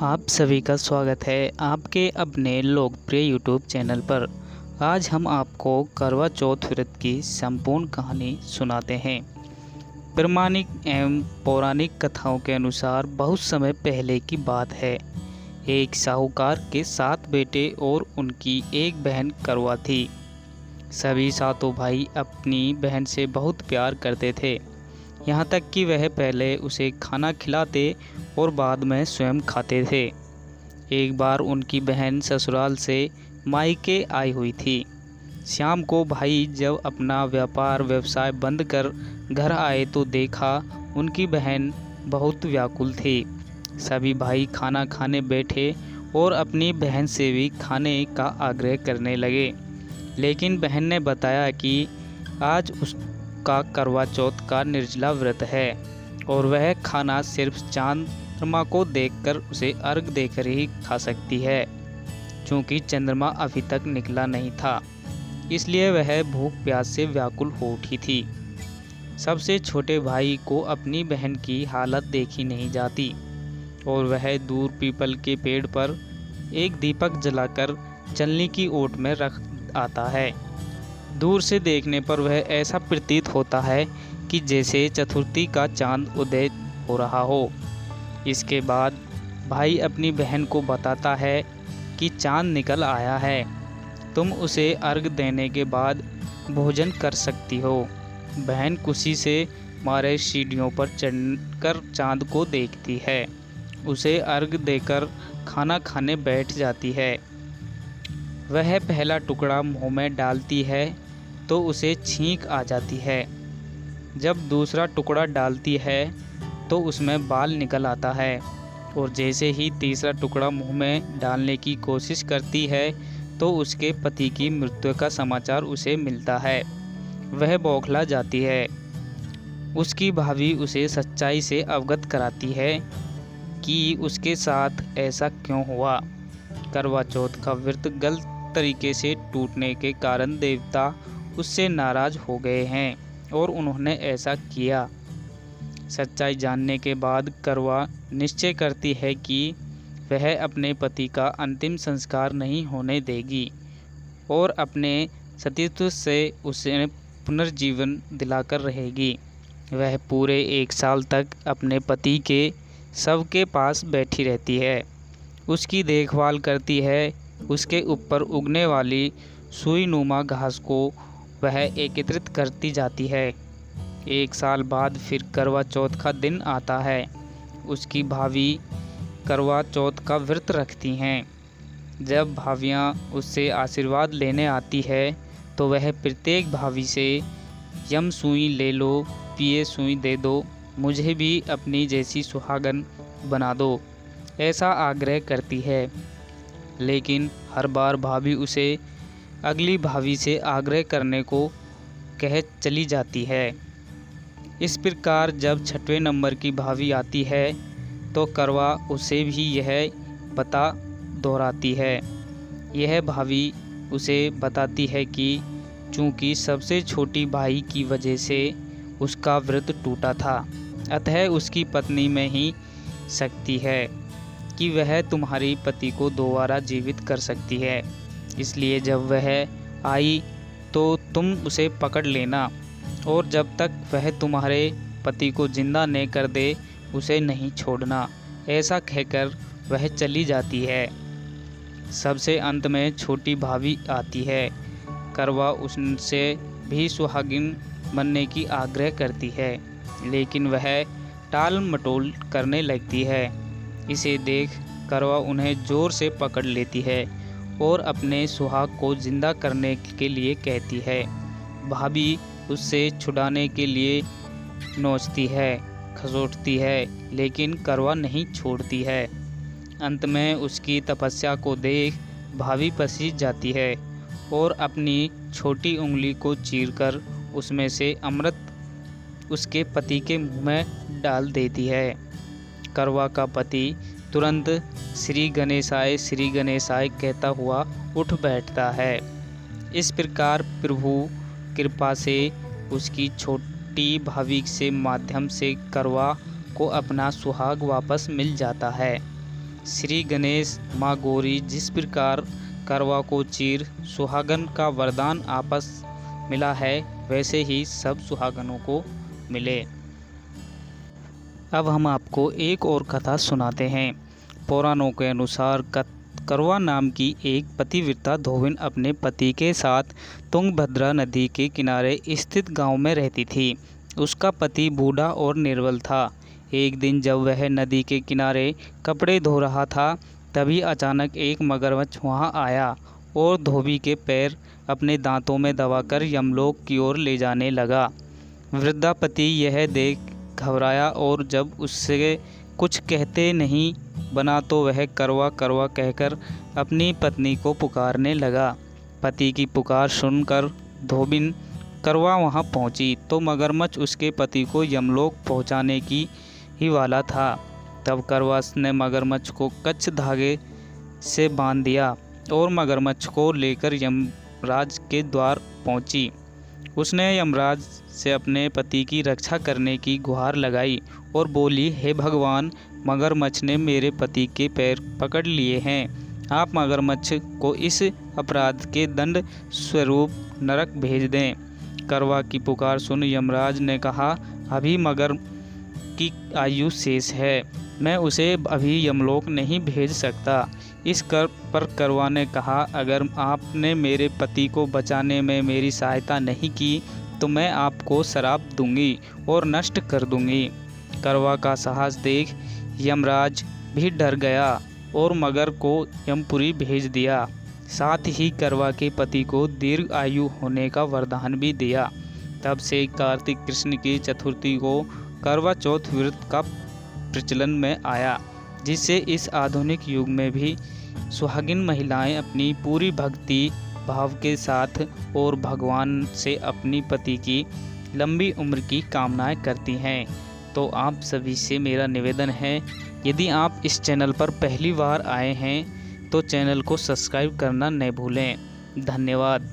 आप सभी का स्वागत है आपके अपने लोकप्रिय यूट्यूब चैनल पर। आज हम आपको करवा चौथ व्रत की संपूर्ण कहानी सुनाते हैं। प्रमाणिक एवं पौराणिक कथाओं के अनुसार बहुत समय पहले की बात है। एक साहूकार के 7 बेटे और उनकी एक बहन करवा थी। सभी सातों भाई अपनी बहन से बहुत प्यार करते थे, यहाँ तक कि वह पहले उसे खाना खिलाते और बाद में स्वयं खाते थे। एक बार उनकी बहन ससुराल से मायके आई हुई थी। शाम को भाई जब अपना व्यवसाय बंद कर घर आए तो देखा उनकी बहन बहुत व्याकुल थी। सभी भाई खाना खाने बैठे और अपनी बहन से भी खाने का आग्रह करने लगे, लेकिन बहन ने बताया कि आज उसका करवा चौथ का निर्जला व्रत है और वह खाना सिर्फ चंद्रमा को देखकर उसे अर्घ देकर ही खा सकती है। चूँकि चंद्रमा अभी तक निकला नहीं था, इसलिए वह भूख प्यास से व्याकुल हो उठी थी। सबसे छोटे भाई को अपनी बहन की हालत देखी नहीं जाती और वह दूर पीपल के पेड़ पर एक दीपक जलाकर चलनी की ओट में रख आता है। दूर से देखने पर वह ऐसा प्रतीत होता है कि जैसे चतुर्थी का चांद उदय हो रहा हो। इसके बाद भाई अपनी बहन को बताता है कि चांद निकल आया है, तुम उसे अर्घ देने के बाद भोजन कर सकती हो। बहन खुशी से मारे सीढ़ियों पर चढ़कर चांद को देखती है, उसे अर्घ देकर खाना खाने बैठ जाती है। वह पहला टुकड़ा मुंह में डालती है तो उसे छींक आ जाती है। जब दूसरा टुकड़ा डालती है तो उसमें बाल निकल आता है और जैसे ही तीसरा टुकड़ा मुंह में डालने की कोशिश करती है तो उसके पति की मृत्यु का समाचार उसे मिलता है। वह बौखला जाती है। उसकी भाभी उसे सच्चाई से अवगत कराती है कि उसके साथ ऐसा क्यों हुआ। करवा चौथ का व्रत गलत तरीके से टूटने के कारण देवता उससे नाराज हो गए हैं और उन्होंने ऐसा किया। सच्चाई जानने के बाद करवा निश्चय करती है कि वह अपने पति का अंतिम संस्कार नहीं होने देगी और अपने सतीत्व से उसे पुनर्जीवन दिलाकर रहेगी। वह पूरे 1 साल तक अपने पति के शव के पास बैठी रहती है, उसकी देखभाल करती है। उसके ऊपर उगने वाली सुईनुमा घास को वह एकत्रित करती जाती है। 1 साल बाद फिर करवा चौथ का दिन आता है। उसकी भाभी करवा चौथ का व्रत रखती हैं। जब भाभियाँ उससे आशीर्वाद लेने आती है तो वह प्रत्येक भाभी से यम सुई ले लो, पिए सुई दे दो, मुझे भी अपनी जैसी सुहागन बना दो, ऐसा आग्रह करती है। लेकिन हर बार भाभी उसे अगली भाभी से आग्रह करने को कह चली जाती है। इस प्रकार जब 6वें नंबर की भाभी आती है तो करवा उसे भी यह बता दोहराती है। यह भाभी उसे बताती है कि चूँकि सबसे छोटी भाई की वजह से उसका व्रत टूटा था, अतः उसकी पत्नी में ही शक्ति है कि वह तुम्हारी पति को दोबारा जीवित कर सकती है। इसलिए जब वह आई तो तुम उसे पकड़ लेना और जब तक वह तुम्हारे पति को जिंदा न कर दे उसे नहीं छोड़ना, ऐसा कहकर वह चली जाती है। सबसे अंत में छोटी भाभी आती है। करवा उनसे भी सुहागिन बनने की आग्रह करती है, लेकिन वह टाल मटोल करने लगती है। इसे देख करवा उन्हें ज़ोर से पकड़ लेती है और अपने सुहाग को जिंदा करने के लिए कहती है। भाभी उससे छुड़ाने के लिए नोचती है, खसोटती है, लेकिन करवा नहीं छोड़ती है। अंत में उसकी तपस्या को देख भाभी पसीज जाती है और अपनी छोटी उंगली को चीरकर उसमें से अमृत उसके पति के मुंह में डाल देती है। करवा का पति तुरंत श्री गणेशाय कहता हुआ उठ बैठता है। इस प्रकार प्रभु कृपा से उसकी छोटी भाभी से माध्यम से करवा को अपना सुहाग वापस मिल जाता है। श्री गणेश माँ गौरी जिस प्रकार करवा को चीर सुहागन का वरदान आपस मिला है, वैसे ही सब सुहागनों को मिले। अब हम आपको एक और कथा सुनाते हैं। पुराणों के अनुसार करवा नाम की एक पतिव्रता धोबिन अपने पति के साथ तुंगभद्रा नदी के किनारे स्थित गांव में रहती थी। उसका पति बूढ़ा और निर्बल था। एक दिन जब वह नदी के किनारे कपड़े धो रहा था, तभी अचानक एक मगरमच्छ वहां आया और धोबी के पैर अपने दांतों में दबाकर यमलोक की ओर ले जाने लगा। वृद्धा पति यह देख घबराया और जब उससे कुछ कहते नहीं बना तो वह करवा करवा कहकर अपनी पत्नी को पुकारने लगा। पति की पुकार सुनकर धोबिन करवा वहां पहुंची तो मगरमच्छ उसके पति को यमलोक पहुंचाने की ही वाला था। तब करवा ने मगरमच्छ को कच्छ धागे से बांध दिया और मगरमच्छ को लेकर यमराज के द्वार पहुंची। उसने यमराज से अपने पति की रक्षा करने की गुहार लगाई और बोली, हे भगवान, मगरमच्छ ने मेरे पति के पैर पकड़ लिए हैं। आप मगरमच्छ को इस अपराध के दंड स्वरूप नरक भेज दें। करवा की पुकार सुन यमराज ने कहा, अभी मगर की आयु शेष है, मैं उसे अभी यमलोक नहीं भेज सकता। इस पर करवा ने कहा, अगर आपने मेरे पति को बचाने में मेरी सहायता नहीं की तो मैं आपको श्राप दूंगी और नष्ट कर दूंगी। करवा का साहस देख यमराज भी डर गया और मगर को यमपुरी भेज दिया। साथ ही करवा के पति को दीर्घ आयु होने का वरदान भी दिया। तब से कार्तिक कृष्ण की चतुर्थी को करवा चौथ व्रत का प्रचलन में आया, जिससे इस आधुनिक युग में भी सुहागिन महिलाएं अपनी पूरी भक्ति भाव के साथ और भगवान से अपनी पति की लंबी उम्र की कामनाएं करती हैं। तो आप सभी से मेरा निवेदन है, यदि आप इस चैनल पर पहली बार आए हैं तो चैनल को सब्सक्राइब करना न भूलें। धन्यवाद।